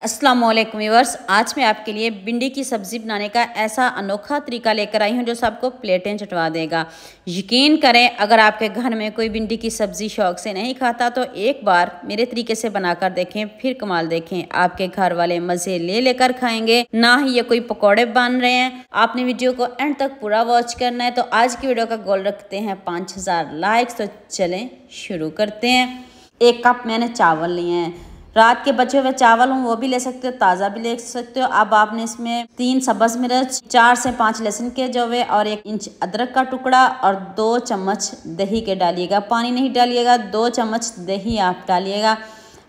अस्सलाम वालेकुम व्यूअर्स, आज मैं आपके लिए भिंडी की सब्ज़ी बनाने का ऐसा अनोखा तरीका लेकर आई हूं जो सबको प्लेटें चटवा देगा। यकीन करें, अगर आपके घर में कोई भिंडी की सब्ज़ी शौक़ से नहीं खाता तो एक बार मेरे तरीके से बनाकर देखें, फिर कमाल देखें। आपके घर वाले मज़े ले लेकर खाएंगे, ना ही ये कोई पकौड़े बन रहे हैं। आपने वीडियो को एंड तक पूरा वॉच करना है। तो आज की वीडियो का गोल रखते हैं 5000 लाइक्स। तो चलें शुरू करते हैं। 1 कप मैंने चावल लिए हैं। रात के बचे हुए चावल हूँ वो भी ले सकते हो, ताज़ा भी ले सकते हो। अब आपने इसमें 3 सब्ज़ मिर्च, 4 से 5 लहसुन के जवे और 1 इंच अदरक का टुकड़ा और 2 चम्मच दही के डालिएगा। पानी नहीं डालिएगा, 2 चम्मच दही आप डालिएगा।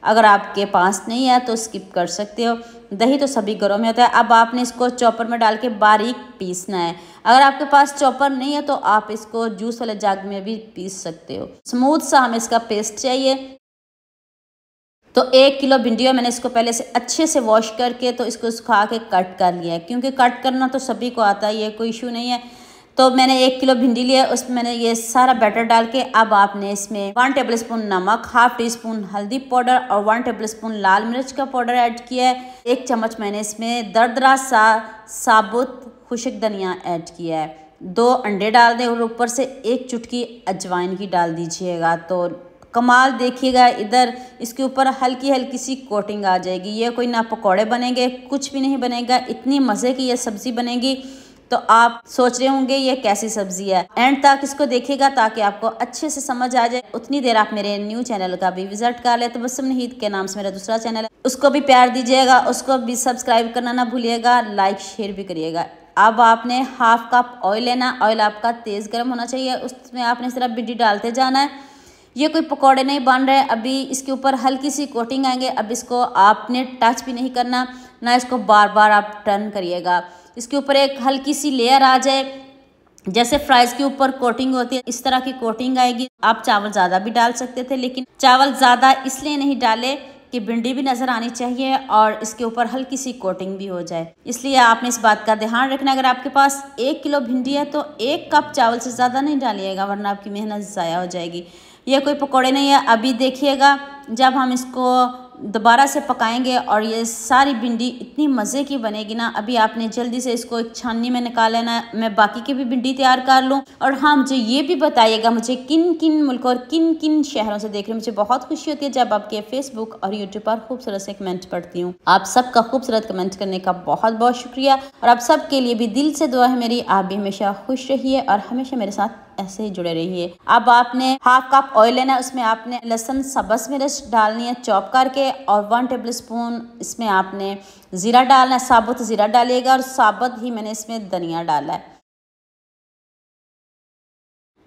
अगर आपके पास नहीं है तो स्किप कर सकते हो, दही तो सभी घरों में होता है। अब आपने इसको चॉपर में डाल के बारीक पीसना है। अगर आपके पास चॉपर नहीं है तो आप इसको जूस वाले जग में भी पीस सकते हो। स्मूथ सा हमें इसका पेस्ट चाहिए। तो 1 किलो भिंडियों मैंने इसको पहले से अच्छे से वॉश करके तो इसको सुखा के कट कर लिया है, क्योंकि कट करना तो सभी को आता है, ये कोई इशू नहीं है। तो मैंने 1 किलो भिंडी लिया, उसमें मैंने ये सारा बैटर डाल के अब आपने इसमें 1 टेबलस्पून नमक, ½ टीस्पून हल्दी पाउडर और 1 टेबलस्पून लाल मिर्च का पाउडर ऐड किया है। 1 चम्मच मैंने इसमें दरदरा सा साबुत खुश्क धनिया ऐड किया है। 2 अंडे डाल दें और ऊपर से 1 चुटकी अजवाइन की डाल दीजिएगा। तो कमाल देखिएगा, इधर इसके ऊपर हल्की हल्की सी कोटिंग आ जाएगी। ये कोई ना पकौड़े बनेंगे, कुछ भी नहीं बनेगा, इतनी मज़े की ये सब्ज़ी बनेगी। तो आप सोच रहे होंगे ये कैसी सब्ज़ी है, एंड तक इसको देखिएगा ताकि आपको अच्छे से समझ आ जाए। उतनी देर आप मेरे न्यू चैनल का भी विजिट कर ले। तो तबस्सुम नहीद के नाम से मेरा दूसरा चैनल है, उसको भी प्यार दीजिएगा, उसको भी सब्सक्राइब करना ना भूलिएगा, लाइक शेयर भी करिएगा। अब आपने ½ कप ऑयल लेना। ऑयल आपका तेज़ गर्म होना चाहिए, उसमें आपने इस तरह भिंडी डालते जाना है। ये कोई पकौड़े नहीं बन रहे, अभी इसके ऊपर हल्की सी कोटिंग आएंगे। अब इसको आपने टच भी नहीं करना, ना इसको बार बार आप टर्न करिएगा। इसके ऊपर एक हल्की सी लेयर आ जाए, जैसे फ्राइज़ के ऊपर कोटिंग होती है इस तरह की कोटिंग आएगी। आप चावल ज़्यादा भी डाल सकते थे, लेकिन चावल ज़्यादा इसलिए नहीं डाले कि भिंडी भी नज़र आनी चाहिए और इसके ऊपर हल्की सी कोटिंग भी हो जाए, इसलिए आपने इस बात का ध्यान रखना। अगर आपके पास 1 किलो भिंडी है तो 1 कप चावल से ज़्यादा नहीं डालिएगा, वरना आपकी मेहनत ज़ाया हो जाएगी। ये कोई पकौड़े नहीं है। अभी देखिएगा, जब हम इसको दोबारा से पकाएंगे और ये सारी भिंडी इतनी मज़े की बनेगी ना। अभी आपने जल्दी से इसको एक छाननी में निकाल लेना है। मैं बाकी की भी भिंडी तैयार कर लूँ। और हाँ, मुझे ये भी बताइएगा मुझे किन किन मुल्कों और किन किन शहरों से देख रहे हैं। मुझे बहुत खुशी होती है जब आपके फेसबुक और यूट्यूब पर खूबसूरत से कमेंट पढ़ती हूँ। आप सबका खूबसूरत कमेंट करने का बहुत बहुत शुक्रिया, और आप सबके लिए भी दिल से दुआ है मेरी। आप भी हमेशा खुश रहिए और हमेशा मेरे साथ ऐसे ही जुड़े रहिए। अब आपने ½ कप ऑयल लेना है, उसमें आपने लहसुन सब्ज़ मिर्च डालनी है चॉप करके, और 1 टेबलस्पून इसमें आपने ज़ीरा डालना है। साबुत ज़ीरा डालिएगा और साबुत ही मैंने इसमें धनिया डाला है।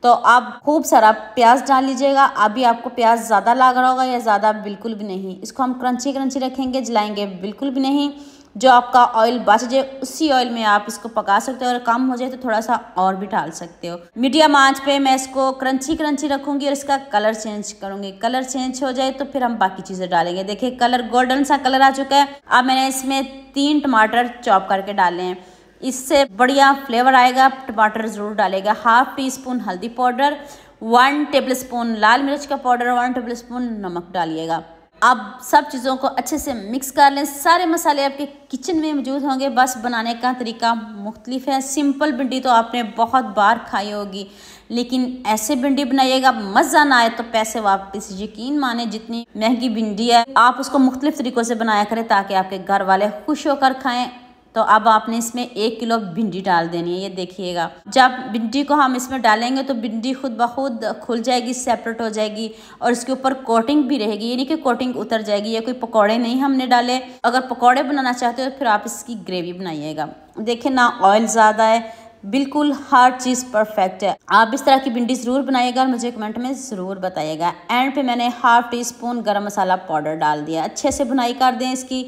तो आप खूब सारा प्याज डाल लीजिएगा। अभी आपको प्याज ज़्यादा लग रहा होगा या ज़्यादा बिल्कुल भी नहीं। इसको हम क्रंची क्रंची रखेंगे, जलाएंगे बिल्कुल भी नहीं। जो आपका ऑयल बच जाए उसी ऑयल में आप इसको पका सकते हो, और कम हो जाए तो थोड़ा सा और भी डाल सकते हो। मीडियम आंच पे मैं इसको क्रंची क्रंची रखूँगी और इसका कलर चेंज करूँगी। कलर चेंज हो जाए तो फिर हम बाकी चीज़ें डालेंगे। देखिए, कलर गोल्डन सा कलर आ चुका है। अब मैंने इसमें 3 टमाटर चॉप करके डाले हैं, इससे बढ़िया फ्लेवर आएगा। टमाटर ज़रूर डालेगा। ½ टीस्पून हल्दी पाउडर, 1 टेबलस्पून लाल मिर्च का पाउडर, 1 टेबलस्पून नमक डालिएगा। अब सब चीज़ों को अच्छे से मिक्स कर लें। सारे मसाले आपके किचन में मौजूद होंगे, बस बनाने का तरीका मुख्तलिफ है। सिंपल भिंडी तो आपने बहुत बार खाई होगी, लेकिन ऐसे भिंडी बनाइएगा, मज़ा ना आए तो पैसे वापस। यकीन माने, जितनी महंगी भिंडी है आप उसको मुख्तलिफ तरीक़ों से बनाया करें ताकि आपके घर वाले खुश होकर खाएँ। तो अब आपने इसमें 1 किलो भिंडी डाल देनी है। ये देखिएगा, जब भिंडी को हम इसमें डालेंगे तो भिंडी खुद ब खुद खुल जाएगी, सेपरेट हो जाएगी, और इसके ऊपर कोटिंग भी रहेगी। ये नहीं कि कोटिंग उतर जाएगी। ये कोई पकौड़े नहीं हमने डाले। अगर पकौड़े बनाना चाहते हो फिर आप इसकी ग्रेवी बनाइएगा। देखिए ना, ऑयल ज़्यादा है, बिल्कुल हर चीज़ परफेक्ट है। आप इस तरह की भिंडी ज़रूर बनाइएगा और मुझे कमेंट में ज़रूर बताइएगा। एंड पे मैंने ½ टीस्पून गरम मसाला पाउडर डाल दिया। अच्छे से भुनाई कर दें इसकी,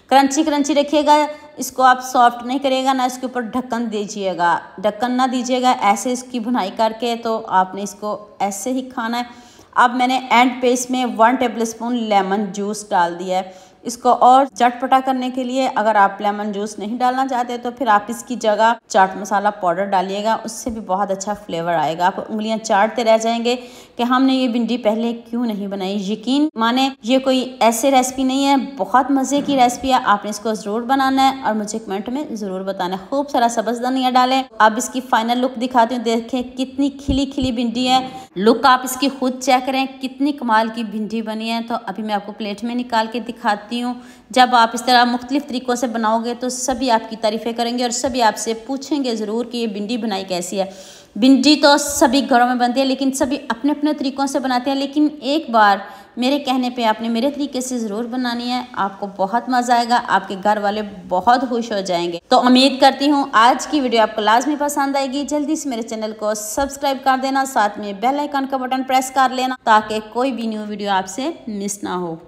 क्रंची क्रंची रखिएगा। इसको आप सॉफ्ट नहीं करिएगा, ना इसके ऊपर ढक्कन दीजिएगा, ढक्कन ना दीजिएगा। ऐसे इसकी भुनाई करके तो आपने इसको ऐसे ही खाना है। अब मैंने एंड पे इसमें 1 टेबलस्पून लेमन जूस डाल दिया है। इसको और चटपटा करने के लिए अगर आप लेमन जूस नहीं डालना चाहते तो फिर आप इसकी जगह चाट मसाला पाउडर डालिएगा, उससे भी बहुत अच्छा फ्लेवर आएगा। आप उंगलियां चाटते रह जाएंगे कि हमने ये भिंडी पहले क्यों नहीं बनाई। यकीन माने ये कोई ऐसे रेसिपी नहीं है, बहुत मज़े की रेसिपी है। आपने इसको ज़रूर बनाना है और मुझे कमेंट में ज़रूर बताना है। खूब सारा सब्ज़ धनिया डालें। अब इसकी फाइनल लुक दिखाती हूँ, देखें कितनी खिली खिली भिंडी है। लुक आप इसकी खुद चेक करें कितनी कमाल की भिंडी बनी है। तो अभी मैं आपको प्लेट में निकाल के दिखाती हूँ। जब आप इस तरह मुख्तलिफ तरीक़ों से बनाओगे तो सभी आपकी तारीफ़ें करेंगे और सभी आपसे पूछेंगे ज़रूर कि ये भिंडी बनाई कैसी है। भिंडी तो सभी घरों में बनती है, लेकिन सभी अपने अपने तरीक़ों से बनाते हैं। लेकिन एक बार मेरे कहने पे आपने मेरे तरीके से ज़रूर बनानी है, आपको बहुत मज़ा आएगा, आपके घर वाले बहुत खुश हो जाएंगे। तो उम्मीद करती हूँ आज की वीडियो आपको लाजमी पसंद आएगी। जल्दी से मेरे चैनल को सब्सक्राइब कर देना, साथ में बेल आइकन का बटन प्रेस कर लेना ताकि कोई भी न्यू वीडियो आपसे मिस ना हो।